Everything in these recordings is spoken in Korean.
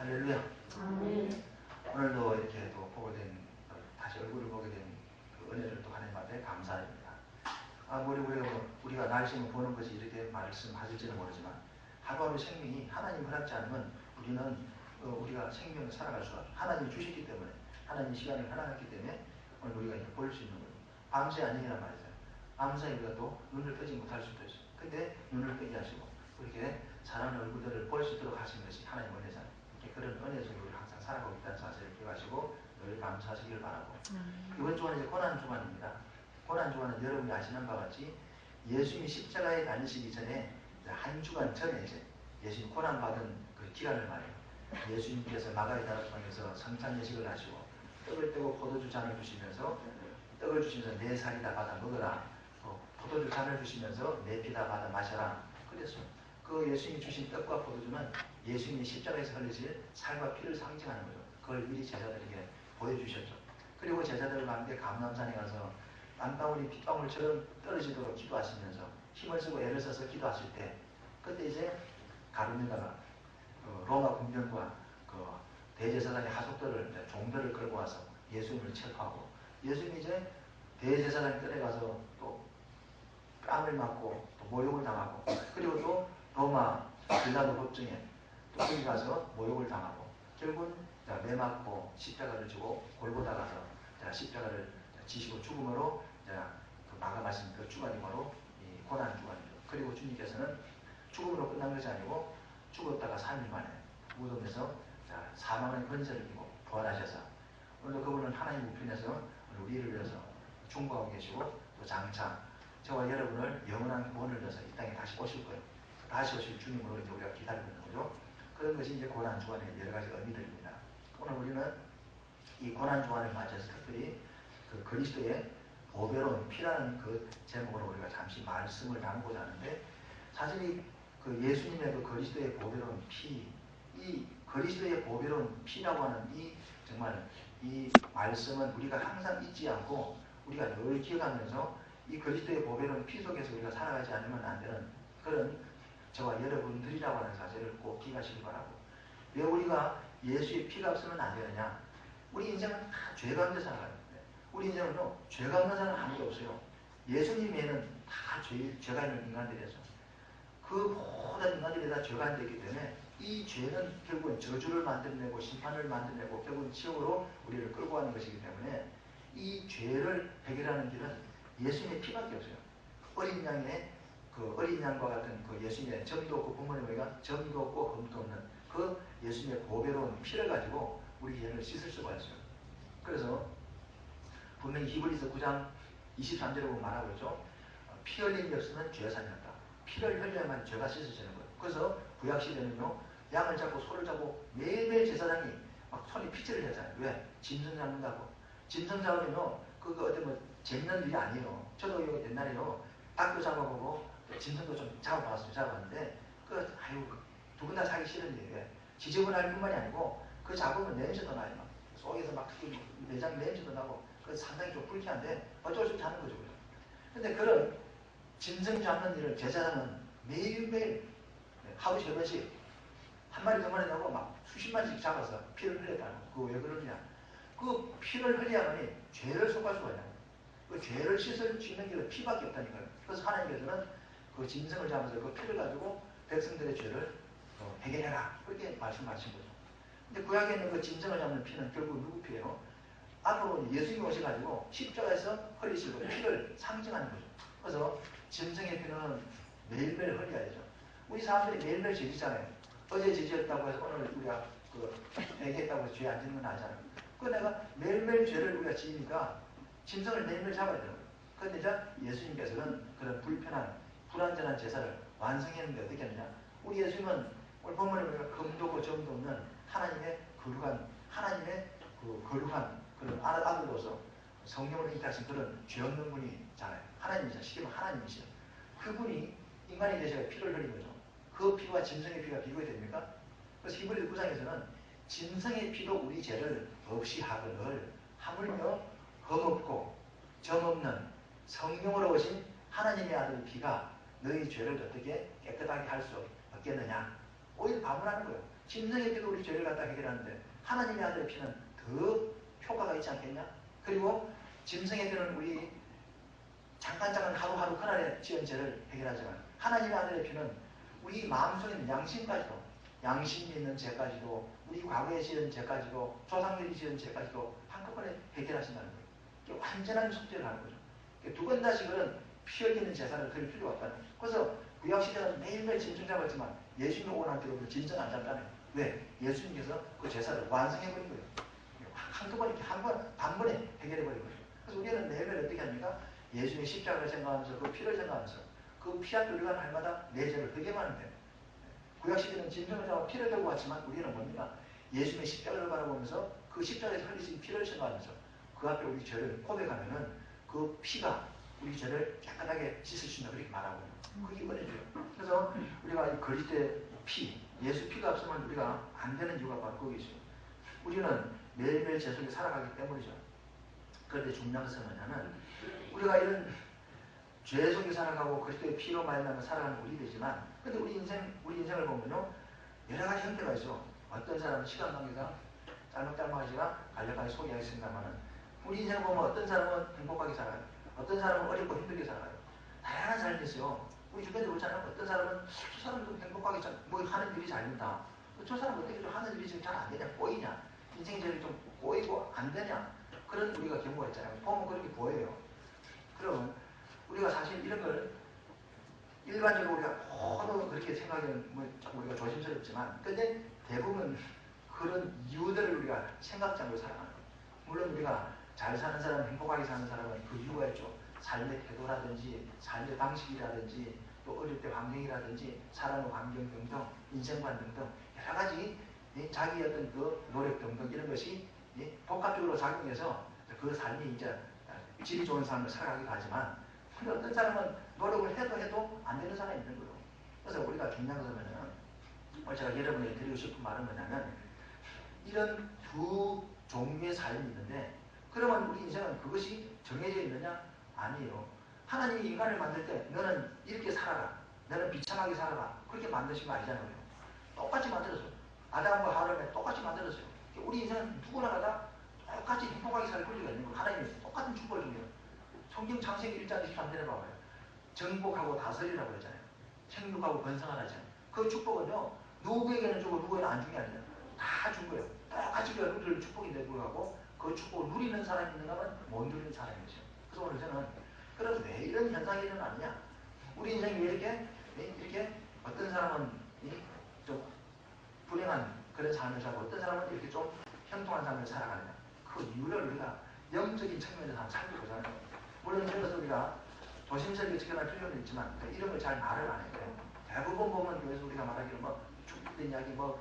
할렐루야. 오늘도 이렇게 또 보게 된, 다시 얼굴을 보게 된 그 은혜를 또 하나님 앞에 감사드립니다. 우리가 날씨만 보는 것이 이렇게 말씀하실지는 모르지만 하루하루 생명이 하나님 허락지 않으면 우리는 우리가 생명을 살아갈 수가 없어요. 하나님이 주셨기 때문에, 하나님 시간을 허락했기 때문에 오늘 우리가 이렇게 볼 수 있는 거예요. 밤새 아니란 말이죠. 밤새 우리가 또 눈을 뜨지 못할 수도 있어요. 근데 눈을 뜨게 하시고 이렇게 사랑하는 얼굴들을 볼 수 있도록 하신 것이 하나님 은혜잖아요. 그런 은혜 속에 우리 항상 살아가고 있다는 사실을 기억하시고 늘 감사하시길 바라고. 이번 주간은 이제 고난주간입니다. 고난주간은 여러분이 아시는 바와 같이 예수님이 십자가에 달리시기 전에 한 주간 전에 이제 예수님 고난받은 그 기간을 말해요. 예수님께서 마가의 다락방에서 성찬 예식을 하시고 떡을 떼고 포도주 잔을 주시면서 떡을 주시면서 내 살이다 받아 먹어라. 포도주 잔을 주시면서 내 피다 받아 마셔라. 그랬어요. 그 예수님이 주신 떡과 포도주는 예수님이 십자가에서 흘리실 살과 피를 상징하는 거죠. 그걸 미리 제자들에게 보여주셨죠. 그리고 제자들과 함께 감람산에 가서 땀방울이 핏방울처럼 떨어지도록 기도하시면서 힘을 쓰고 애를 써서 기도하실 때 그때 이제 가룟유다가 로마 군병과 그 대제사장의 하속들을 종들을 끌고 와서 예수님을 체포하고 예수님이 이제 대제사장이 끌어가서 또 뺨을 맞고 또 모욕을 당하고 그리고 또 로마 빌라도 법정에 또 거기 가서 모욕을 당하고 결국은 매 맞고 십자가를 지고 골고다 가서 십자가를 지시고 죽음으로 그 마감하신 그 주간이 바로 이 고난 주간이죠. 그리고 주님께서는 죽음으로 끝난 것이 아니고 죽었다가 3일 만에 무덤에서 사망의 권세를 이기고 부활하셔서 오늘도 그분은 하나님 우편에서 우리를 위해서 충고하고 계시고 또 장차 저와 여러분을 영원한 구원을 위해서 이 땅에 다시 오실 거예요. 다시 오실 주님으로 이제 우리가 기다리고 있는 거죠. 그런 것이 이제 고난 주간의 여러 가지 의미들입니다. 오늘 우리는 이 고난 주간을 맞이해서 특별히 그 그리스도의 보배로운 피라는 그 제목으로 우리가 잠시 말씀을 나누고자 하는데 사실 그 예수님의 그 그리스도의 보배로운 피, 이 그리스도의 보배로운 피라고 하는 이 정말 이 말씀은 우리가 항상 잊지 않고 우리가 늘 기억하면서 이 그리스도의 보배로운 피 속에서 우리가 살아가지 않으면 안 되는 그런 저와 여러분들이라고 하는 사실을 꼭 기억하시기 바라고. 왜 우리가 예수의 피가 없으면 안 되느냐? 우리 인생은 다 죄 가운데 살아가요. 우리 인생은요, 죄가 없는 사람은 아무도 없어요. 예수님 외에는 다 죄가 있는 인간들이었어요. 그 모든 인간들이 다 죄가 있기 때문에 이 죄는 결국은 저주를 만들어내고 심판을 만들어내고 결국은 지옥으로 우리를 끌고 가는 것이기 때문에 이 죄를 해결하는 길은 예수님의 피밖에 없어요. 어린 양의 그 어린 양과 같은 그 예수님의 점도 없고 부모님 우리가 점도 없고 흠도 없는 그 예수님의 보배로운 피를 가지고 우리 죄를 씻을 수가 있어요. 그래서 분명히 히브리서 9장 23절에 보면 말하고 있죠. 피 흘림이 없으면 죄가 살렸다. 피를 흘려야만 죄가 씻어지는 거예요. 그래서 구약시대는요. 양을 잡고 소를 잡고 매일매일 제사장이 막 손에 피칠을 했잖아요. 왜? 짐승 잡는다고. 짐승 잡으면요. 그거 어떤 뭐 재밌는 일이 아니에요. 저도 옛날에요. 닭도 잡아보고 짐승도 좀 잡아봤어요. 잡아봤는데 두 분 다 사기 싫은 일이에요. 왜? 지저분할 뿐만이 아니고 그 잡으면 냄새도 나요. 막. 속에서 막 내장 냄새도 나고 그 상당히 좀 불쾌한데 어쩔 수 없이 하는 거죠. 근데 그런 짐승 잡는 일을 제사장은 매일매일 하루 3번씩 한 마리 두 마리 나고 막 수십 마리씩 잡아서 피를 흘렸다는 거예요. 그거 왜 그러냐? 그 피를 흘려야만이 죄를 속할 수가 있는 거예요. 그 죄를 씻는 길은 피밖에 없다니까요. 그래서 하나님께서는 그 짐승을 잡아서 그 피를 가지고 백성들의 죄를 해결해라. 그렇게 말씀하신 거죠. 근데 구약에 있는 그 짐승을 잡는 피는 결국 누구 피예요? 앞으로 예수님이 오셔가지고 십자가에서 흘리실 그 피를 상징하는 거죠. 그래서 짐승의 피는 매일매일 흘려야죠. 우리 사람들이 매일매일 죄 짓잖아요. 어제 죄 지었다고 해서 오늘 우리가 회개했다고 해서 죄 안 짓는 건 아니잖아요. 그 내가 매일매일 죄를 우리가 지으니까 짐승을 매일매일 잡아야 되는 거예요. 그런데 이제 예수님께서는 그런 불편한 불완전한 제사를 완성했는데 어떻게 하느냐? 우리 예수님은 오늘 본문에 보니까 금도 없고 점도 없는 하나님의 거룩한 그런 아들로서 성령을 잉태하신 그런 죄 없는 분이잖아요. 하나님이죠. 쉽게 말하면 하나님이시죠. 그분이 인간이 되셔서 피를 흘린 거죠. 그 피와 짐승의 피가 비교가 됩니까? 그래서 히브리서 9장에서는 짐승의 피도 우리 죄를 없이 하거늘 하물며 흠없고 점없는 성령으로 오신 하나님의 아들 피가 너희 죄를 어떻게 깨끗하게 할 수 없겠느냐? 오히려 반문하는 거예요. 짐승의 피도 우리 죄를 갖다 해결하는데 하나님의 아들의 피는 더 효과가 있지 않겠냐? 그리고 짐승의 피는 우리 잠깐 하루하루 그날에 지은 죄를 해결하지만 하나님의 아들의 피는 우리 마음속에 있는 양심까지도, 양심이 있는 죄까지도, 우리 과거에 지은 죄까지도, 조상들이 지은 죄까지도 한꺼번에 해결하신다는 거예요. 이게 완전한 속죄를 하는 거죠. 두 번 다시 그런 피 흘리는 제사를 드릴 필요가 없다는 거예요. 그래서 구약시대는 매일매일 짐승 잡았지만 예수님이 오고 난 뒤로는 짐승 안 잡다는 거예요. 왜? 예수님께서 그 제사를 완성해버린 거예요. 한꺼번에 단번에 해결해버린 거예요. 그래서 우리는 매일매일 어떻게 합니까? 예수님의 십자가를 생각하면서 그 피를 생각하면서 그 피 앞에 우리가 날마다 내 죄를 흑임하는 거예요. 구약시대는 짐승을 잡아 피를 들고 왔지만 우리는 뭡니까? 예수님의 십자가를 바라보면서 그 십자가에서 흘리신 피를 생각하면서 그 앞에 우리 죄를 고백하면은 그 피가 우리 죄를 깨끗하게 씻으신다 그렇게 말하고요. 그게 은혜죠. 그래서 우리가 이 그리스도의 피, 예수 피가 없으면 우리가 안 되는 이유가 바로 거기죠. 우리는 매일매일 죄 속에 살아가기 때문이죠. 그런데 중요한 것은 뭐냐면 우리가 이런 죄 속에 살아가고 그리스도의 피로 말미암아 살아가는 우리들이지만 근데 우리 인생을 보면요 여러 가지 형태가 있어. 어떤 사람은 시간 관계가 짤막짤막하지가 간략하게 소개하겠습니다만은 우리 인생을 보면 어떤 사람은 행복하게 살아요. 어떤 사람은 어렵고 힘들게 살아요. 다양한 삶이 있어요. 우리 주변에 그렇잖아요. 어떤 사람은 저 사람도 행복하게 뭐 하는 일이 잘 된다. 저 사람은 어떻게 좀 하는 일이 지금 잘 안 되냐, 꼬이냐, 인생이 제일 좀 꼬이고 안 되냐 그런 우리가 경우가 있잖아요. 보면 그렇게 보여요. 그러면 우리가 사실 이런 걸 일반적으로 우리가 모두 그렇게 생각하면 뭐 우리가 조심스럽지만 근데 대부분 그런 이유들을 우리가 생각지 않고 살아가는 거예요. 물론 우리가 잘 사는 사람, 행복하게 사는 사람은 그 이유가 있죠. 삶의 태도라든지 삶의 방식이라든지 또 어릴 때 환경이라든지 살아가는 환경 등등 인생관 등등 여러 가지 자기의 어떤 그 노력 등등 이런 것이 복합적으로 작용해서 그 삶이 이제 질이 좋은 삶을 살아가기도 하지만 근데 어떤 사람은 노력을 해도 안 되는 사람이 있는 거예요. 그래서 우리가 중요한 것은 뭐냐면 제가 여러분에게 드리고 싶은 말은 뭐냐면 이런 두 종류의 삶이 있는데 그러면 우리 인생은 그것이 정해져 있느냐? 아니에요. 하나님이 인간을 만들 때 너는 이렇게 살아라. 너는 비참하게 살아라. 그렇게 만드신 거 아니잖아요. 똑같이 만들었어요. 아담과 하와를 똑같이 만들었어요. 우리 인생은 누구나 다 똑같이 행복하게 살 권리가 있는 거예요. 하나님이 똑같은 축복을 줍니다. 성경 창세기 1장 23절에 봐봐요. 정복하고 다스리라고 그러잖아요. 생육하고 번성하라잖아요. 그 축복은요. 누구에게는 주고 누구에게는 안 준 게 아니라 다 준 거예요. 똑같이 그 축복인데 불구하고 그 축복을 누리는 사람이 있는가 하면 못 누리는 사람이죠. 그래서 오늘 저는 그럼 왜 이런 현상이 일어나느냐? 우리 인생이 왜 이렇게 어떤 사람은 좀 불행한 그런 삶을 살고 어떤 사람은 이렇게 좀 형통한 삶을 살아가느냐? 그 이유를 우리가 영적인 측면에서 한번 살펴보자는 거예요. 물론 이런 것을 우리가 조심스럽게 지켜날 필요는 있지만 이런 걸 잘 말을 안 해요. 대부분 보면 교회에서 우리가 말하기로 뭐 축복된 이야기 뭐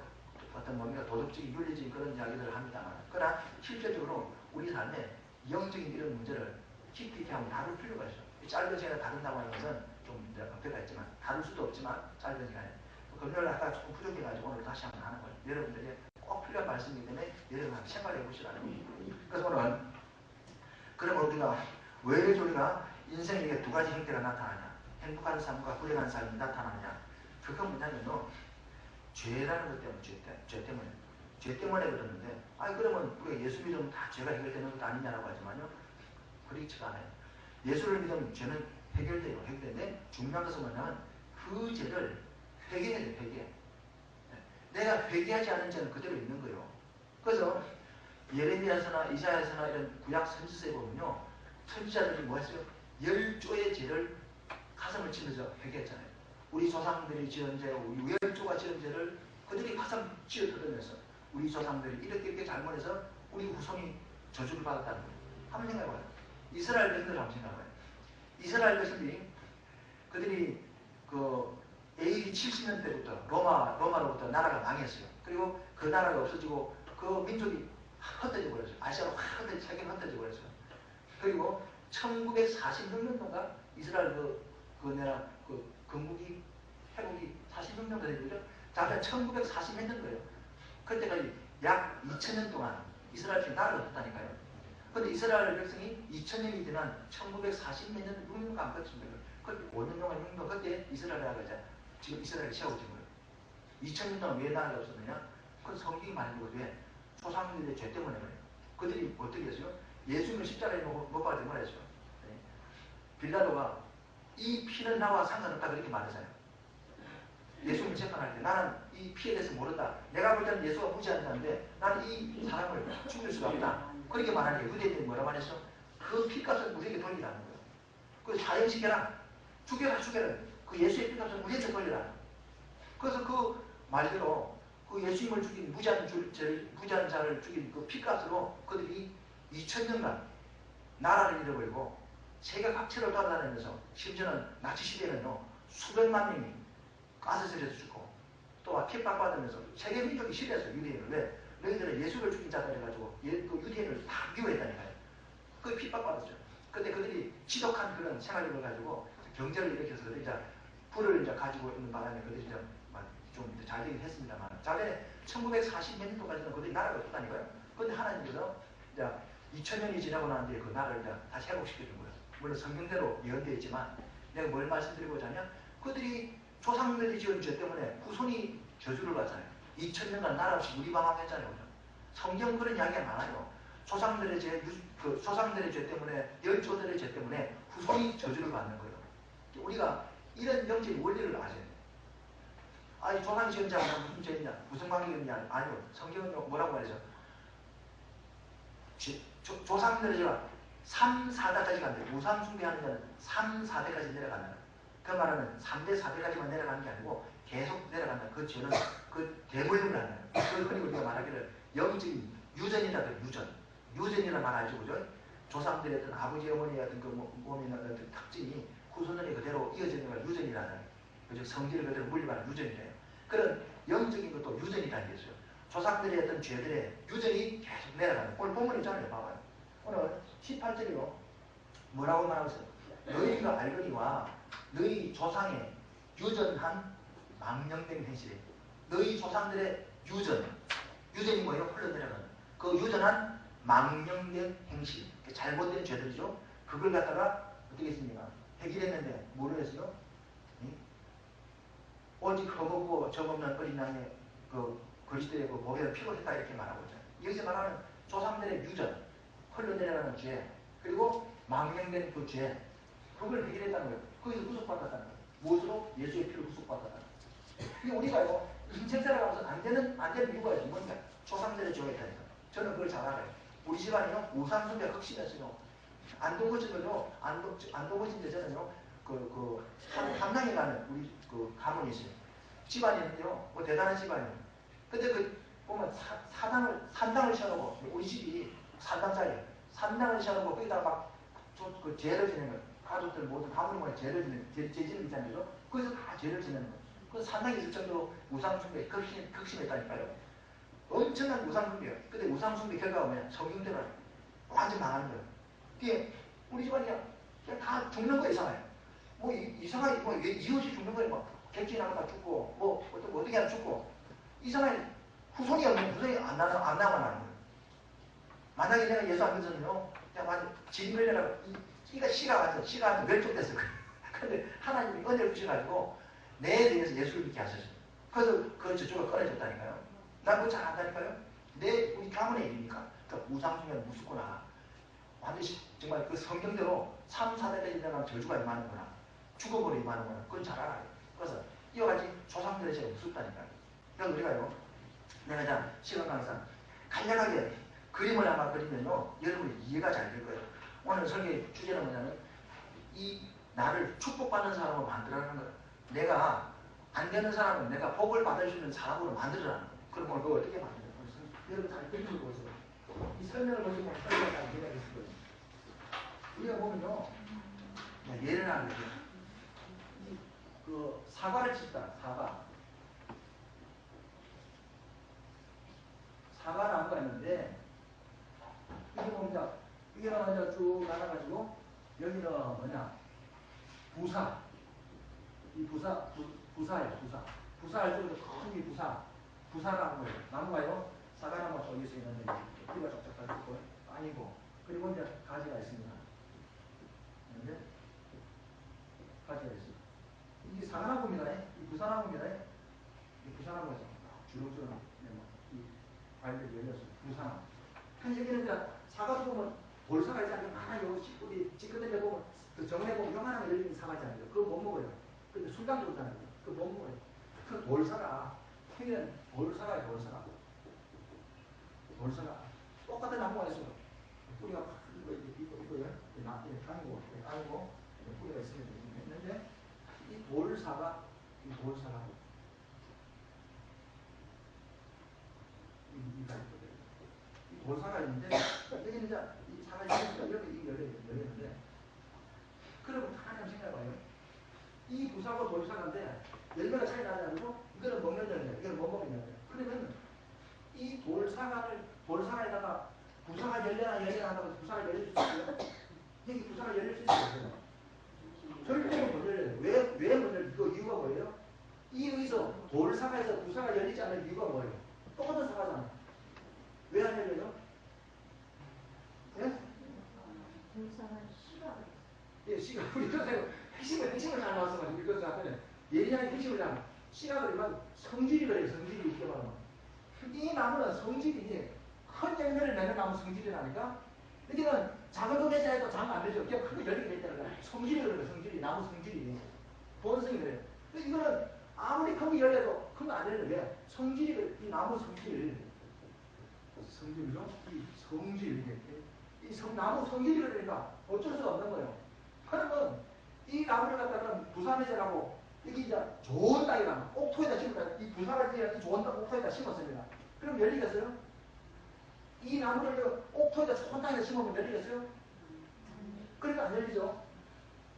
어떤 뭡니까 도덕적인 윤리적인 그런 이야기들을 합니다만 그러나 실제적으로 우리 삶에 영적인 이런 문제를 깊이 있게 한번 다룰 필요가 있어요. 짧은 시간에 다룬다고 하는 것은 좀 어폐가 있지만 다룰 수도 없지만 짧은 시간에 금요일 아까 조금 부족해가지고 오늘 다시 한번 하는 거예요. 여러분들이 꼭 필요한 말씀이기 때문에 여러분 한번 생각해 보시라는 거예요. 그래서 오늘 그럼 우리가 왜 우리가 인생에 두 가지 형태가 나타나냐 행복한 삶과 불행한 삶이 나타나느냐 그건 뭐냐면요 죄라는 것 때문에 죄 때문에 그러는데 그러면 우리가 예수 믿으면 다 죄가 해결되는 것도 아니냐라고 하지만요 그렇지가 않아요. 예수를 믿으면 죄는 해결돼요. 해결되는데 중요한 것은 뭐냐면 그 죄를 회개해야 돼요. 회개. 내가 회개하지 않은 죄는 그대로 있는 거예요. 그래서 예레미야서나 이사야서나 이런 구약 선지서에 보면요 선지자들이 뭐 했어요? 10조의 죄를 가슴을 치면서 회개했잖아요. 우리 조상들이 지은 죄, 우리 10조가 지은 죄를 그들이 가슴 찌어 뜯으면서 우리 조상들이 이렇게 잘못해서 우리 후손이 저주를 받았다는 거예요. 한번 생각해봐요. 이스라엘 백성들 한번 생각해봐요. 이스라엘 백성들이 그들이 그 AD 70년 때부터 로마로부터 나라가 망했어요. 그리고 그 나라가 없어지고 그 민족이 흩어져 버렸어요. 아시아로 세계로 흩어져 버렸어요. 그리고 1946년도가 이스라엘 그 건국이 회복이 46년도 된 거죠. 다음에 1941년도예요. 그때까지 약 2000년 동안 이스라엘 백성이 나라가 없었다니까요. 그런데 이스라엘 백성이 2000년이 지난 1940년 6년간 안 거쳤습니다. 그때 5년 동안 6년 그때 이스라엘이라고 하죠. 지금 이스라엘이 세워진 거예요. 2000년 동안 왜 나라가 없었느냐? 그건 성경이 말하는 거죠. 왜? 조상들의 죄 때문에 그래요. 그들이 어떻게 했어요? 예수님을 십자가에 못 박아서 뭐랬죠? 네. 빌라도가 이 피는 나와 상관없다 그렇게 말하잖아요. 예수님을 재판할 때 나는 이 피에 대해서 모른다. 내가 볼 때는 예수가 무지한 자인데 나는 이 사람을 죽일 수가 없다. 그렇게 말하는 게 유대인들이 뭐라 말했어? 그 피값을 우리에게 돌리라는 거예요. 그 사형시켜라. 죽여라. 그 예수의 피값을 우리에게 돌리라. 그래서 그 말대로 그 예수님을 죽인 무지한 자를 죽인 그 피값으로 그들이 2000년간 나라를 잃어버리고 세계 각지를 돌아다니면서 심지어는 나치 시대에는요 수백만 명이 가스실에서 죽고 또 핍박받으면서 세계 민족이 싫어했어요. 유대인을. 왜? 너희들은 예수를 죽인 자들 해가지고 그 유대인을 다 미워했다니까요. 그 핍박받았죠. 근데 그들이 지독한 그런 생활력을 가지고 경제를 일으켜서 그들이 이제 불을 이제 가지고 있는 바람에 그들이 이제 좀 잘 되긴 했습니다만 자전에 1940몇 년도까지는 그들이 나라가 없다니까요. 근데 하나님께서 이제 2000년이 지나고 난 뒤에 그 나라를 이제 다시 회복시켜준 거예요. 물론 성경대로 예언되어 있지만 내가 뭘 말씀드리고자 하면 그들이 조상들이 지은 죄 때문에 후손이 저주를 받잖아요. 2000년간 나라 없이 무리방황했잖아요. 성경 그런 이야기가 많아요. 조상들의 죄 때문에 열조들의 죄 때문에 후손이 저주를 받는 거예요. 우리가 이런 영적인 원리를 아셔야 돼요. 아니 조상이 지은 자가 무슨 죄냐 무슨 관계가 있냐 아니요. 성경은 뭐라고 말이죠. 조상들의 죄가 3, 4대까지 간다. 우상 숭배하는 자는 3, 4대까지 내려간다. 그 말은 3대, 4대까지만 내려가는 게 아니고 계속 내려간다. 그 죄는 그 대물림을 한다. 그걸 흔히 우리가 말하기를 영적인 유전이라든 유전이라 말하죠. 그죠? 조상들의 어떤 아버지, 어머니의 어떤 그 몸의 어떤 특징이 후손들이 그대로 이어지는 걸 유전이라는 그죠? 성질을 그대로 물리하는 유전이래요. 그런 영적인 것도 유전이라는 게 있어요. 조상들의 어떤 죄들의 유전이 계속 내려가는 오늘 본문 있잖아요. 봐봐요. 오늘 18절이요. 뭐라고 말하고 있어요? 너희가 알거니와 너희 조상의 유전한 망령된 행실에 너희 조상들의 유전이 뭐예요? 흘러내려가는 그 유전한 망령된 행실 잘못된 죄들이죠. 그걸 갖다가 어떻게 했습니까? 해결했는데 뭐를 했어요? 오직 허먹고 정없는 어린 양의 그 그리스도의 그 보혈을 피로 했다 이렇게 말하고 있잖아요. 여기서 말하는 조상들의 유전 흘러내려가는 죄 그리고 망령된 그 죄 그걸 해결했다는 거예요. 거기서 구속받았다는 거예요. 무엇으로? 예수의 피로 구속받았다는 거예요. 근데 우리가요 인생 살아가면서 안 되는 이유가 있어요. 뭔가 조상들의 죄가 있다니까. 저는 그걸 잘 알아요. 우리 집안이요 우상숭배 극심했어요. 안동거친거요 안동거친데 저는요 함양에 가는 우리 그 가문이 있어요. 집안이는요 뭐 대단한 집안이에요. 근데 그 보면 산당을 씌워놓고 우리 집이 산당짜리예요. 산당을 씌워놓고 거기다가 막 그 죄를 지내는 거예요. 가족들 모두 가문이 죄를 지내는 죄지는 있잖아요. 거기서 다 죄를 지내는 거예요. 그 산당에 있을 정도로 우상숭배에 극심했다니까요. 엄청난 우상숭배예요. 근데 우상숭배 결과가 뭐냐? 성경대로 완전 망하는 거예요. 그게 우리 집안이 그냥 다 죽는 거예요. 이상하게. 뭐 이상하게 뭐 이웃이 죽는 거예요. 막 객지나무가 죽고 뭐 어떻게 하면 죽고 이상하게 후손이 안 남아나는 거예요. 만약에 내가 예수 안 믿었는요, 그냥 완전 진멸이라고, 씨가 완전 멸종됐을 거예요. 근데 하나님이 은혜를 주셔가지고, 내에 대해서 예수를 믿게 하셨어요. 그래서 그 저쪽을 꺼내줬다니까요. 난 그거 잘 안다니까요. 우리 가문의 일입니까? 그러니까 우상숭배는 무섭구나. 완전히 정말 그 성경대로 3, 4대까지 내려가면 저주가 임하는구나. 죽어버려 임하는구나. 그건 잘 알아요. 그래서 이와 같이 조상들의 죄가 무섭다니까요. 그래서 우리가요, 내가 자 시간 강의상 간략하게 그림을 아마 그리면요 여러분이 이해가 잘 될 거예요. 오늘 설교의 주제는 뭐냐면 이 나를 축복받는 사람으로 만들라는 거예요. 내가 안 되는 사람은 내가 복을 받을 수 있는 사람으로 만들어라는 거예요. 그럼 오늘 그거 어떻게 만들어요? 여러분 잘 그림을 보세요. 이 설명을 보시면 설명이 잘 이해가 됐을 거예요. 우리가 보면요 예를 하는 거죠. 그 사과를 칩다. 사과나무가 있는데 이게 뭡니까? 이게 먼저 쭉 나가가지고 여기는 뭐냐? 부사. 이 부사예요. 부사 알죠? 큰 이 부사라는 거예요. 나무가요. 사과나무가 저기서 있는데 뿌리가 쫙쫙 있고 아니고 그리고 이제 가지가 있습니다. 그런데 가지가 있습니다. 이게 사과나무입니다. 이 부사나무입니다. 이 부사나무에서 주렁주렁 이 이렇게 열렸어요. 부사. 한 여기는 이제 사과도 보면 돌사가 있지 않나요? 하나 우리 찌끄덕에 보면 그 정원에 보면 요만한 열린 사과 있잖아요. 그거 못 먹어요. 근데 술당도 있잖아요. 그거 못 먹어요. 그 돌사가 생기는 돌사가 돌사가 똑같은 나무가 있어요. 뿌리가 이거요. 아니고 뿌리가 있으면 있는데 이 돌사가 이 돌사가 있는데 여기는 이제 이 사과 이렇게 열렸는데 그러면 가만히 생각해봐요. 이 부사하고 돌사가인데 열매가 차이 나지 않고 이거는 먹는 열매, 이거는 못 먹는 열매. 그러면 이 돌사가에다가 부사가 열려나 하다가 부사가 열릴 수 있어요? 여기 부사가 열릴 수 있어요? 절대로 못 열려요. 왜 못 열려요? 그 이유가 뭐예요? 이 의서 돌사가에서 부사가 열리지 않는 이유가 뭐예요? 똑같은 사과잖아요. 왜 안 열려요? 예? 돌사가 씨가 예, 씨가 우리 교사님 핵심을 잘 나왔어가지고 우리 교사한테 예리하게 핵심을 잘 씨가 그러면 성질이 그래요. 성질이 있게 말하면 이 나무는 성질이 큰 열매를 내는 나무 성질이라니까 여기는 작은 거 맺자 해도 장 안 되죠. 그냥 크게 열리게 됐다는 거야. 성질이 그래요. 성질이 나무 성질이 본성이 그래요. 이거는 아무리 크게 열려도 큰 거 안 열려요. 왜? 성질이 그래요. 이 나무 성질이죠. 이 성질 나무 성질이 그러니까 어쩔 수가 없는 거예요. 그러면 이 나무를 갖다가 부산해제라고 여기 이제 좋은 땅이랑 옥토에다 심었다. 이 부산해제 좋은 땅 옥토에다 심었습니다. 그럼 열리겠어요? 이 나무를 옥토에다 좋은 땅에다 심으면 열리겠어요? 그러니까 안 열리죠.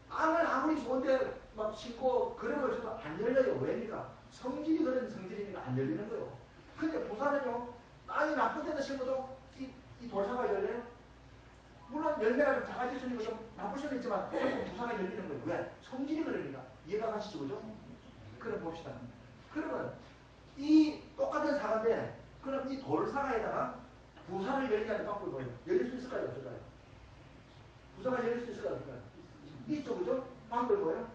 아무리 좋은데 막 심고 그런 걸 줘도 안 열려요. 왜입니까? 성질이 그런 성질이니까 안 열리는 거예요. 근데 부산은요, 땅이 나쁜 데다 심어도 이 돌사가 열려요? 물론 열매가 좀 작아질 수 있는 좀 나쁠 수는 있지만 결국 부사가 열리는 거예요. 왜? 성질이 그러니까. 이해가 가시죠, 그죠? 그럼 봅시다. 그러면 이 똑같은 사과인데 그럼 이 돌사과에다가 부사를 열게 하는 방법이 뭐예요? 열릴 수 있을까요? 없을까요? 부사가 열릴 수 있을까요? 없을까요? 있죠, 그죠? 방법이 뭐예요?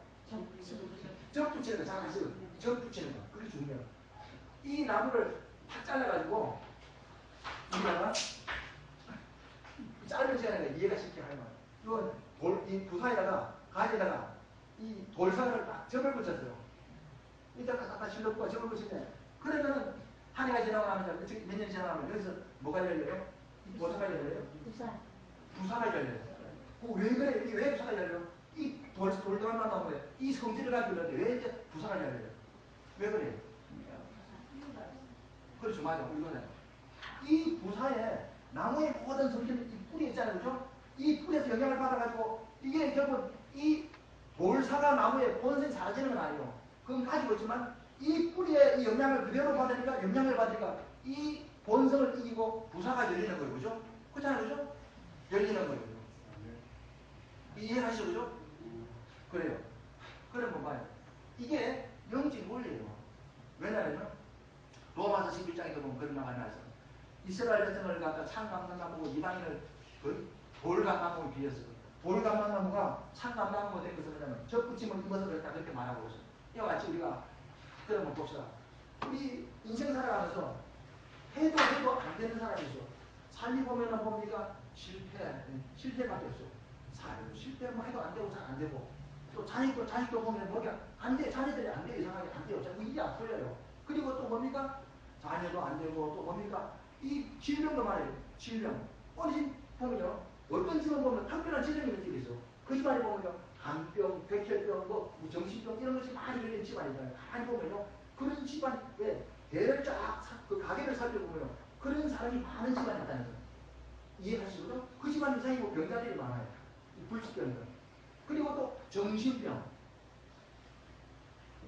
적 붙이는 거. 잘 아시죠? 적 붙이는 거. 그게 중요해요. 이 나무를 탁 잘라가지고 여기다가 짧은 시간에 이해가 쉽게 하는 거예요. 이 부사에다가 가지에다가 이 돌산을 딱 점을 붙였어요. 이따 갖다 실렸고 점을 붙였네. 그러면은 한 해가 지나고 나면 몇 년이 지나가면 여기서 뭐가 열려요? 이 돌사가 열려요? 부사가 열려요. 왜 그래? 이게 왜 부사가 열려요? 이 돌들만 만나면 거예요. 이 성질을 가지고 있는데 왜 이제 부사가 열려요? 왜 그래요? 그렇죠, 맞아. 이거는 이 부사에 나무의 모든 성질이 이 뿌리 있잖아요, 그죠? 이 뿌리에서 영향을 받아가지고 이게 결국 이 돌사가 나무의 본성이 사라지는 건 아니에요. 그건 가지고 있지만 이 뿌리에 이 영향을 그대로 받으니까 이 본성을 이기고 부사가 열리는 거예요, 그죠? 그렇잖아요, 그죠? 열리는 거예요. 이해하시죠, 그죠? 그래요. 그럼 뭐 봐요. 이게 영적 원리예요. 왜냐하면 로마서 11장에도 보면 그런 말이 나와서 이스라엘 백성을 갖다 창감나무고 이방인을 돌감나무에 비했어요. 돌감나무가 창감나무가 된 것은 뭐냐면 적붙임을 입어서 그랬다 그렇게 말하고 있어요. 이와 같이 우리가 그러면 봅시다. 우리 인생 살아가면서 해도 안 되는 사람이 있어. 삶이 보면은 뭡니까? 실패밖에 없어. 실패 뭐 해도 안 되고 잘 안 되고 또 자식도 보면 뭐가 안 돼. 자녀들이 안 돼. 이상하게 안 돼요. 자꾸 일이 안 풀려요. 그리고 또 뭡니까? 자녀도 안 되고 또 뭡니까? 이 질병도 말이에요. 질병. 어느 집 보면요. 어떤 집을 보면 특별한 질병이 있는 집이 있어. 그 집안에 보면요. 간병, 백혈병, 정신병 이런 것이 많이 걸리는 집안이잖아요. 많이 보면요. 그런 집안, 왜? 대를 그 가게를 살펴보면요. 그런 사람이 많은 집안이 있다는 거예요. 이해하시죠? 그 집안 이상이 병자들이 많아요. 불치병들. 그리고 또 정신병.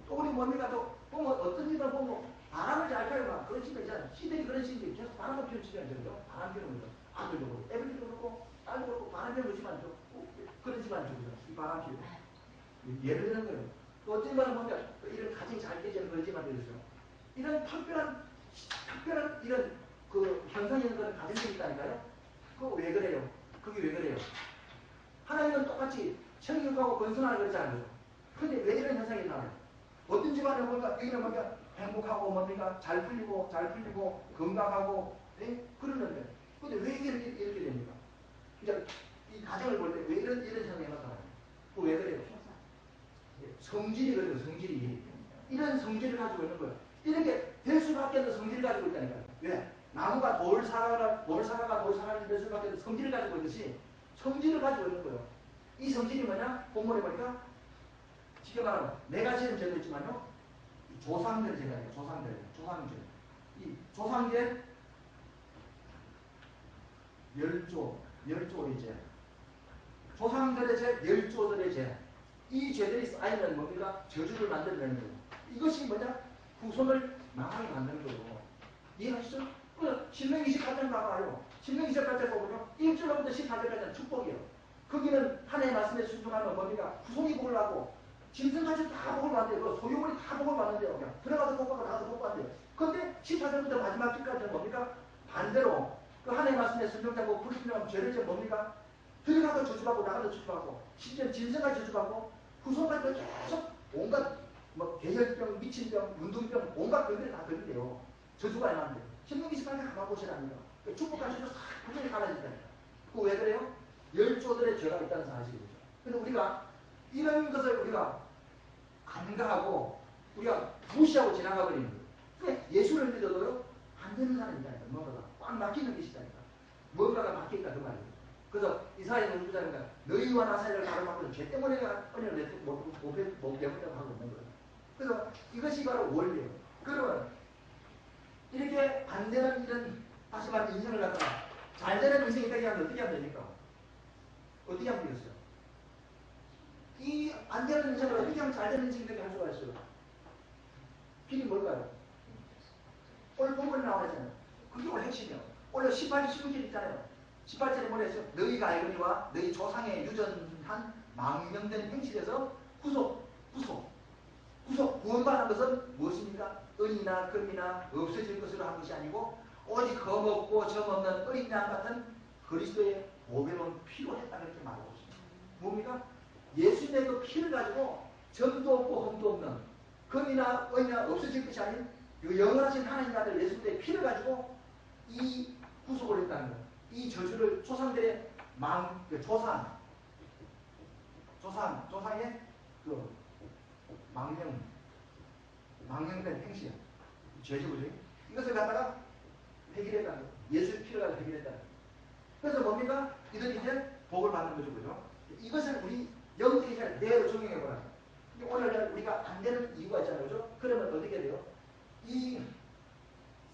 또 우리 뭡니까? 또 보면 어떤 집을 보면 바람을 잘 펴요. 그런 집이 있잖아요. 시들이 그런 집이 계속 바람을 피우는 집이 아니죠. 바람 피우는 거죠. 아들도 그렇고, 애들도 그렇고, 딸도 그렇고, 바람 피우는 집안이죠. 그런 집안이죠. 이 바람 피우고. 예를 드는 거예요. 또 어떤 집안을 보면 이런 가정이 잘 깨지는 그런 집안이 있어요. 이런 특별한 이런 그 현상이 있는 그런 가정들이 있다니까요. 그거 왜 그래요? 그게 왜 그래요? 하나님은 똑같이 청육하고 건선하는 그러잖아요. 근데 왜 이런 현상이 나와요? 어떤 집안에 보니까 여기는 보니까 행복하고 뭡니까? 잘 풀리고 건강하고 네? 그러는데 근데 왜 이렇게 됩니까? 그러니까 이 가정을 볼 때 왜 이런 현상이 나타나요? 왜 그래요? 성질이거든요. 성질이 이런 성질을 가지고 있는 거예요. 이렇게 될 수밖에 없는 성질을 가지고 있다니까요. 왜? 나무가 돌사과가 될 수밖에 없는 성질을 가지고 있듯이 성질을 가지고 있는 거예요. 이 성질이 뭐냐? 본문에 보니까 쉽게 말하면 네 가지는 죄도 있지만요. 조상들 죄가요. 조상죄. 이 조상죄 멸조의 죄. 조상들의 죄, 멸조들의 죄. 이 죄들이 쌓이면 뭡니까? 저주를 만들어내는 거예요. 이것이 뭐냐? 후손을 망하게 만드는 거예요. 이해하시죠? 신명기 28장 나와요. 신명기 28장 보면요. 1절부터 18절까지는 축복이에요. 거기는 하나님의 말씀에 순종하면 뭡니까? 후손이 복을 받고 짐승까지 다 복을 받는데요. 그 소유물이 다 복을 받는데요. 그냥 들어가서 복 받고 나가서 복 받는데요. 그런데 18절부터 마지막 절까지는 뭡니까? 반대로 그 하나님의 말씀에 순종하고 불순종하면 죄를 지면 뭡니까? 들어가서 저주받고 나가서 저주받고 심지어 짐승까지 저주받고 후손까지 계속 온갖 뭐 계혈병, 미친병, 운동병 온갖 병들이 다 걸린대요. 저주가 임하는데 신명기 18장 가만 보시랍니다. 축복하셔서 싹 구멍이 갈라진다니까. 그거 왜 그래요? 열조들의 죄가 있다는 사실이죠. 근데 우리가 이런 것을 우리가 간과하고 우리가 무시하고 지나가 버리는 거예요. 그러니까 예수를 믿어도요 안 되는 사람이 있다니까. 뭔가가 꽉 막히는 것이 있다니까. 뭔가가 막혀있다 그 말이에요. 그래서 이사야 연구자니까 너희와 나 사이를 가로막고는 죄 때문에 은혜를 못 배운다고 하고 있는 거예요. 그래서 이것이 바로 원리예요. 그러면 이렇게 안 되는 이런 다시 말해 인생을 갖다가 잘 되는 인생이 되게 하면 어떻게 하면 됩니까? 어떻게 하면 되겠어요? 이 안 되는 인생을 어떻게 하면 잘 되는 인생이 되게 할 수가 있어요? 길이 뭘까요? 오늘 본문에 나와 있잖아요. 그게 오늘 핵심이에요. 오늘 18절 19절 있잖아요. 18절에 뭐라 했어요? 너희가 알거니와 너희 조상의 유전한 망명된 행실에서 구원받는 것은 무엇입니까? 은이나 금이나 없어질 것으로 한 것이 아니고 오직 검없고 점없는 어린 양 같은 그리스도의 보배로운 피로 했다 그렇게 말하고 있습니다. 뭡니까? 예수님의 그 피를 가지고 점도 없고 흠도 없는 금이나 은이나 없어질 것이 아닌 그 영원하신 하나님 아들 예수님의 피를 가지고 이 구속을 했다는 거예요. 이 저주를 조상들의 조상의 그 망명된 행실, 죄지구죠. 이것을 갖다가 해결했다는 거예요. 예수의 피를 가지고 해결했다는 거예요. 그래서 뭡니까? 이들이 이제 복을 받는 거죠, 그죠? 이것을 우리 영적인 내로 적용해보라. 오늘 우리가 안 되는 이유가 있잖아요, 그죠? 그러면 어떻게 돼요? 이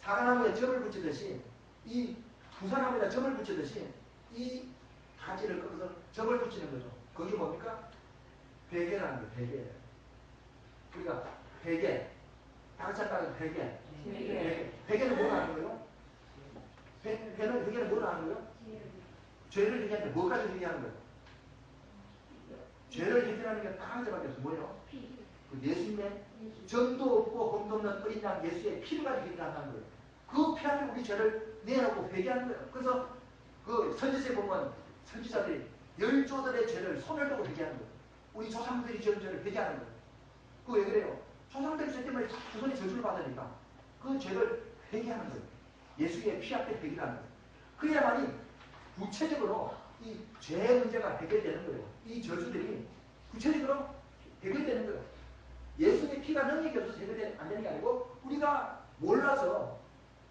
사과나무에 점을 붙이듯이, 이 부사나무에다 점을 붙이듯이, 이 가지를 끊어서 점을 붙이는 거죠. 그게 뭡니까? 베개라는 거예요, 베개. 우리가 베개, 다같이 따라 베개. 베개는 뭘 하는 거예요? 베개는 뭘 하는 거예요? 죄를 해결하는데 뭐까지 해결하는 거예요? 죄를 해결하는 게 딱 한 가지밖에 없어요. 뭐예요? 그 예수님의 점도 없고 흠도 없는 어린 양 예수의 피를 가지고 해결한다는 거예요. 그 피 앞에 우리 죄를 내놓고 회개하는 거예요. 그래서 그 선지서에 보면 선지자들이 열조들의 죄를 손을 들고 회개하는 거예요. 우리 조상들이 지은 죄를 회개하는 거예요. 그거 왜 그래요? 조상들의 죄 때문에 후손이 저주를 받으니까 그 죄를 회개하는 거예요. 예수의 피 앞에 회개하는 거예요. 그래야만이 구체적으로 이 죄 문제가 해결되는 거예요. 이 저주들이 구체적으로 해결되는 거예요. 예수의 피가 능력이 없어서 해결이 안 되는 게 아니고 우리가 몰라서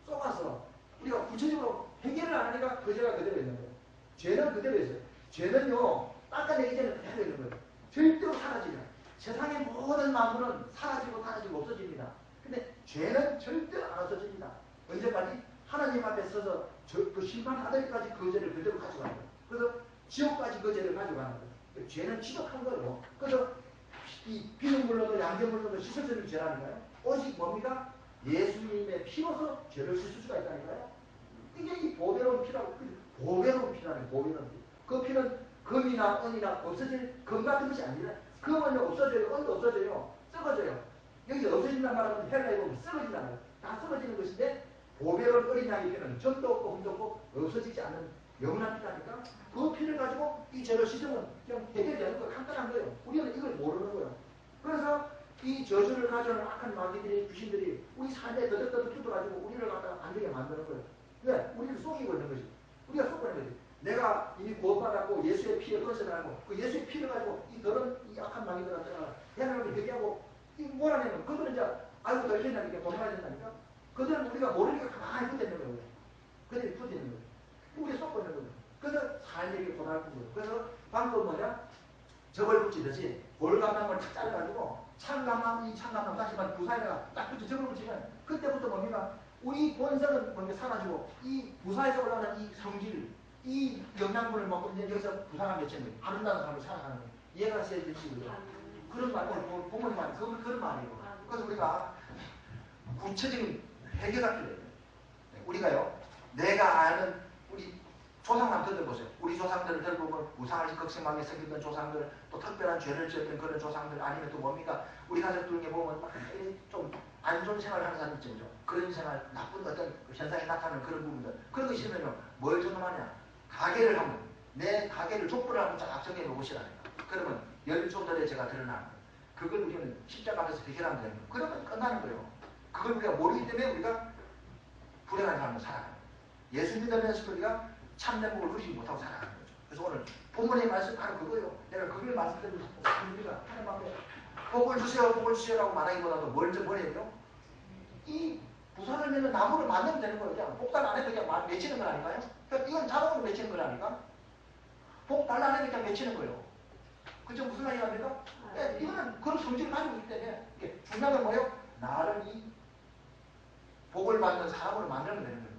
속아서 우리가 구체적으로 해결을 안 하니까 그 죄가 그대로 있는 거예요. 죄는 그대로 있어요. 죄는요 닦아내기 전에 그대로 있는 거예요. 절대로 사라지냐. 세상의 모든 만물은 사라지고 없어집니다. 근데 죄는 절대로 안 없어집니다. 언제까지? 하나님 앞에 서서 그 심판하될 때까지 그 죄를 그대로 가져가는 거예요. 그래서 지옥까지 그 죄를 가져가는 거예요. 죄는 지독한 거예요. 그래서 이 피눈물로도 양떼물로도 씻을 수 있는 죄라니까요. 오직 뭡니까? 예수님의 피로서 죄를 씻을 수가 있다니까요. 이게 이 보배로운 피라고. 보배로운 피라는 보배로운 피. 그 피는 금이나 은이나 없어질 금 같은 것이 아니라 금은 없어져요. 은도 없어져요. 썩어져요. 여기 없어진단 말하면 헬라에 보면 썩어진다는 거예요. 다 썩어지는 것인데 보배로운 어린 양의 피는 점도 없고 흠도 없고 없어지지 않는 영원한 피라니까 그 피를 가지고 이 죄를 씻으면 그냥 해결되는 거 간단한 거예요. 우리는 이걸 모르는 거예요. 그래서 이 저주를 가져오는 악한 마귀들이 귀신들이 우리 삶에 더덕더덕 뜯어가지고 우리를 갖다가 안 되게 만드는 거예요. 네, 우리를 속이고 있는 거지. 우리가 속고 있는 거지. 내가 이미 구원받았고 예수의 피를 건설하고 그 예수의 피를 가지고 이 더러운 이 악한 마귀들한테 하나님을 회개하고 이 뭐라냐면 그들은 이제 알고 덜린다니까 도망가야 된다니까. 그들은 우리가 모르니까 가만히 붙어있는 거예요. 그들이 붙어있는 거예요. 우리 속고 있는 거예요. 그래서 살리기 고달픈 거예요. 그래서 방금 뭐냐? 저걸 붙이듯이 볼감람을 탁 잘라가지고 창감람, 이 창감람 다시 부사에다가 딱 붙여 저걸 붙이면 그때부터 뭡니까? 우리 본성은 뭔가 사라지고 이 부사에서 올라오는 이 성질, 이 영양분을 먹고 이제 여기서 부사가 맺히는 거예요. 아름다운 삶을 살아가는 거예요. 얘가 세지고요. 그런 말, 부모님 말, 그런 말이에요. 그래서 우리가 구체적인 회개가 필요해요. 우리가요, 내가 아는 우리 조상만 들어보세요. 우리 조상들을 들어보면 우상을 극심하게 섬기던 조상들, 또 특별한 죄를 지었던 그런 조상들, 아니면 또 뭡니까? 우리 가족들 중에 보면 좀 안 좋은 생활을 하는 사람이 있죠. 그런 생활, 나쁜 어떤 현상이 나타나는 그런 부분들. 그런 거 있으면요, 뭘 적용하냐? 가게를 하면, 내 가게를 족보를 한번 쫙 정해 놓으시라니까. 그러면 열조들의 제가 드러나는 거예요. 그걸 우리는 십자가 앞에서 해결하면 되는 거예요. 그러면 끝나는 거예요. 그걸 우리가 모르기 때문에 우리가 불행한 삶을 살아가는 거예요. 예수 믿으면서도 우리가 참된 복을 누리지 못하고 살아가는 거죠. 그래서 오늘 본문의 말씀 바로 그거예요. 내가 그걸 말씀드리고 싶고 우리가 하나님 앞에 복을 주세요라고 말하기보다도 뭘 해야 돼요? 이 부산을 내는 나무를 만들면 되는 거예요. 그냥 복달 안 해도 그냥 맺히는 건 아닌가요? 그러니까 이건 자동으로 맺히는 건 아닌가? 복 달라 안 해도 그냥 맺히는 거예요. 그죠? 무슨 말이 합니까? 네, 이거는 그런 성질을 가지고 있기 때문에 중요한 건 뭐예요? 나를 이 복을 받는 사람으로 만들면 되는 거예요.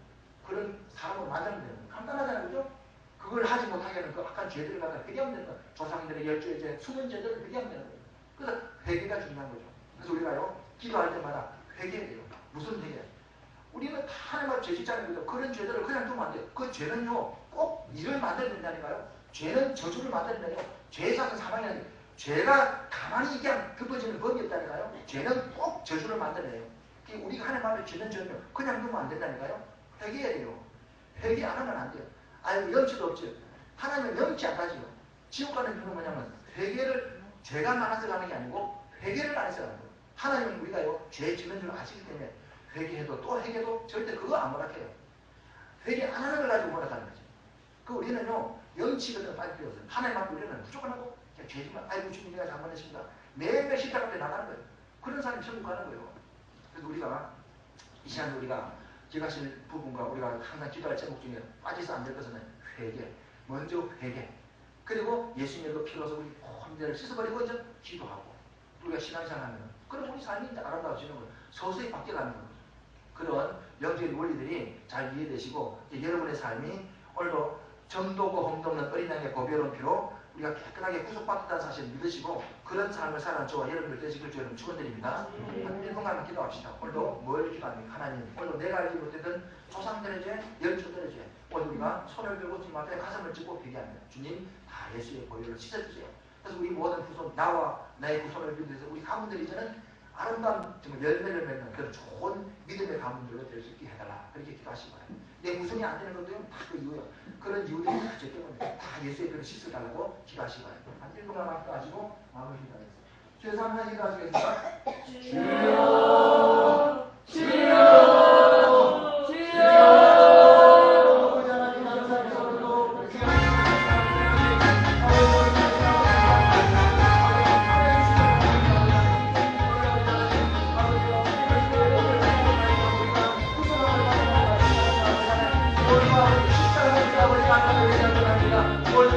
그런 사람으로 만들면 되는 거예요. 간단하잖아요. 그죠? 그걸 하지 못하게 하는 그 악한 죄들을 갖다 회개하면 되는 거예요. 조상들의 열조의 죄, 숨은 죄들을 회개하면 되는 거예요. 그래서 회개가 중요한 거죠. 그래서 우리가요, 기도할 때마다 회개해야 돼요. 무슨 회개? 우리는 다 하나님 앞에 죄 짓자는 거죠. 그런 죄들을 그냥 두면 안 돼요. 그 죄는요, 꼭 일을 만들어야 된다니까요. 죄는 저주를 만들어내요. 죄 사는 사망이 아니에요. 죄가 가만히 그냥 덮어지는 법이 없다니까요. 죄는 꼭 저주를 만들어내요. 우리가 하나님 앞에 짓는 죄는 그냥 두면 안 된다니까요. 회개해야 돼요. 회개 안 하면 안 돼요. 아유, 염치도 없죠. 하나님은 염치 안 가지요. 지옥 가는 이유는 뭐냐면 회개를 죄가 많아서 가는 게 아니고 회개를 안 해서 가는 거예요. 하나님은 우리가요, 죄 짓는 줄 아시기 때문에 회개해도 또 회개도 절대 그거 안 뭐락해요. 회개 안 하는 걸 가지고 뭐락하는 거죠. 그 우리는요, 염치거든 빨리 필요 없어요. 하나님 앞에 우리는 무조건 하고 그냥 죄지만 아이고 주님 내가 잘못했습니다. 매일매일 십자가 앞에 나가는 거예요. 그런 사람이 천국 가는 거예요. 그래서 우리가 이 시간에 우리가 기가실 부분과 우리가 항상 기도할 제목 중에 빠져서 안 될 것은 회개. 먼저 회개. 그리고 예수님의 그 피로서 우리 혼자를 씻어버리고 이제 기도하고 우리가 신앙생활하면 그럼 우리 삶이 이제 아름다워지는 거예요. 서서히 바뀌어가는 거죠. 그런 영적인 원리들이 잘 이해되시고 여러분의 삶이 오늘도 점도 없고 험도 없는 어린 양의 보배로운 피로 우리가 깨끗하게 구속받았다는 사실을 믿으시고 그런 삶을 살아가는 저와 여러분들 되시길 저는 축원드립니다. 1분간만 기도합시다. 오늘도 뭘 기도합니까? 하나님, 오늘도 내가 알지 못했던 조상들의 죄, 열조들의 죄, 오늘 우리가 손을 들고 주님 앞에 가슴을 짚고 회개합니다. 주님, 다 예수의 보혈로 씻어주세요. 그래서 우리 모든 후손, 나와 나의 후손을 비롯해서 우리 가문들이 이제는 아름다운 정말 열매를 맺는 그런 좋은 믿음의 가문들로 될 수 있게 해달라. 그렇게 기도하시기 바랍니다. 내 후손이 안 되는 것도 다 그 이유예요. 그런 이유들이 다 저 때문에 다 예수의 피로 씻어달라고 기도하시기 바랍니다. 한 1분만 기도하시고 마무리 기도하겠습니다. 주여 한번 기도하시겠습니다. 주여 주여 주여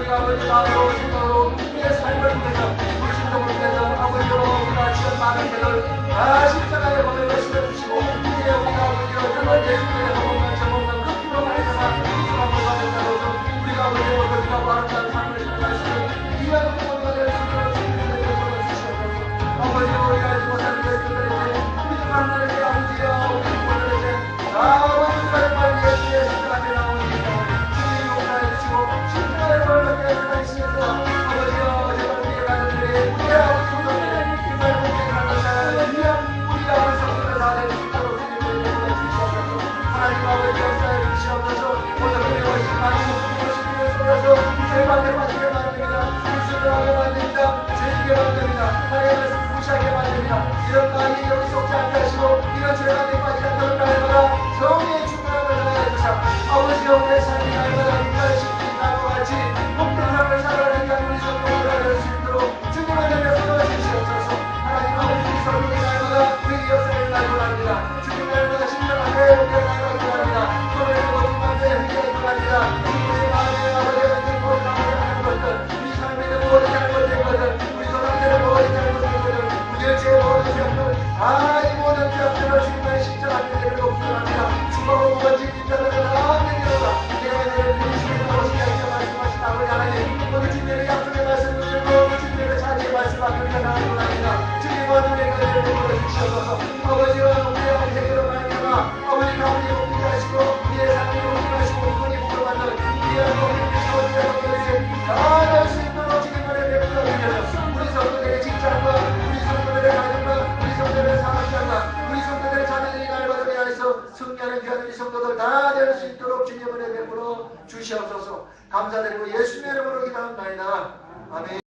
아버지로 생각으로 우리의 삶을 통해서 불신동을 통해서 아버지로 우리가 지은 많은 죄를 다 십자가에 보내려 실어주시고 이제 우리가 아버지로 정말 예수님의 허공과 저공과 그 피로 말해서나 구속함을 받은 자로서 우리가 아버지로 거룩하고 아름다운 삶을 살아갈 수 있는 귀한 부모가 될 수 있도록 주님의 영광을 주시옵소서. 아버지로 우리가 알지 못하는 것들을 이제 우리 하나님의 아버지여 우리 부모들의 죄 다 완전히 빨리 예수의 십자가 앞에 나오는 주님 용서해 주시고 십자가의 벌을 하시면서 아버지여 제발 우리의 가족들이 우리 아버지 소동들의 정말 복행하는 자를 위한 우리 아버지 성도를 다 될 수 있도록 주님을 영원히 주시옵소서. 하나님 아버지 역사에 주시옵소서. 오늘 우리가 많은 모습을 속에서 죄밖에 빠지게 만듭니다. 불순하게 만듭니다. 죄지게 만듭니다. 하나님의 말씀 무시하게 만듭니다. 이런 마음이 여기 속지 않게 하시고 이런 죄밖에 빠지지 않도록 날마다 성령의 충만함을 더해 주시옵소서. 주옵소서. 아버지가 우리의 삶이 날마다 인간시키는 나와 같이 복된 삶을 살아가는 자 우리 성도가 될 수 있도록 주님을 내려 주시옵소서. 하나님 아버지 성도의 날마다 우리 역사를 날고 합니다. 주님 날마다 신령하게 우리가 날고 합니다. 오늘 모든 회개를 합니다. 우리의 마음에 아버지의 모든 하는 것들 우리 삶에는 모든 잘못된 것들 우리 조상들의 모든 잘못된 것들 우리의 죄 모든 죄들 이 모든 죄들을 주님의 십자가 앞에 내려놓고 합니다. 주님의 모든 진짜를 다 내려놓아 내가 주님의 오시게 말씀하신 아버지 하나님 오늘 주님의 약속의 말씀을 들고 주님의 자리의 말씀 앞에 우리가 나아가고 합니다. 주님 어둠의 그들을 내버려 주시옵소서. 아버지가 우리의 해결을 말미암아 아버지 가운데 복되게 하시고 우리의 삶을 복되게 하시고 은근히 복을 받는 우리의 복을 주시고 나아갈 수 있도록 주님만의 베풀어 주셔서 우리 성도들의 직장과 우리 성도들의 가정과 우리 성도들의 사업장과 우리 성도들의 자녀들이 날마다 대하여서 승리하는 귀한 우리 성도들 다 될 수 있도록 주님만의 베풀어 주시옵소서. 감사드리고 예수님의 이름으로 기도합니다. 아멘.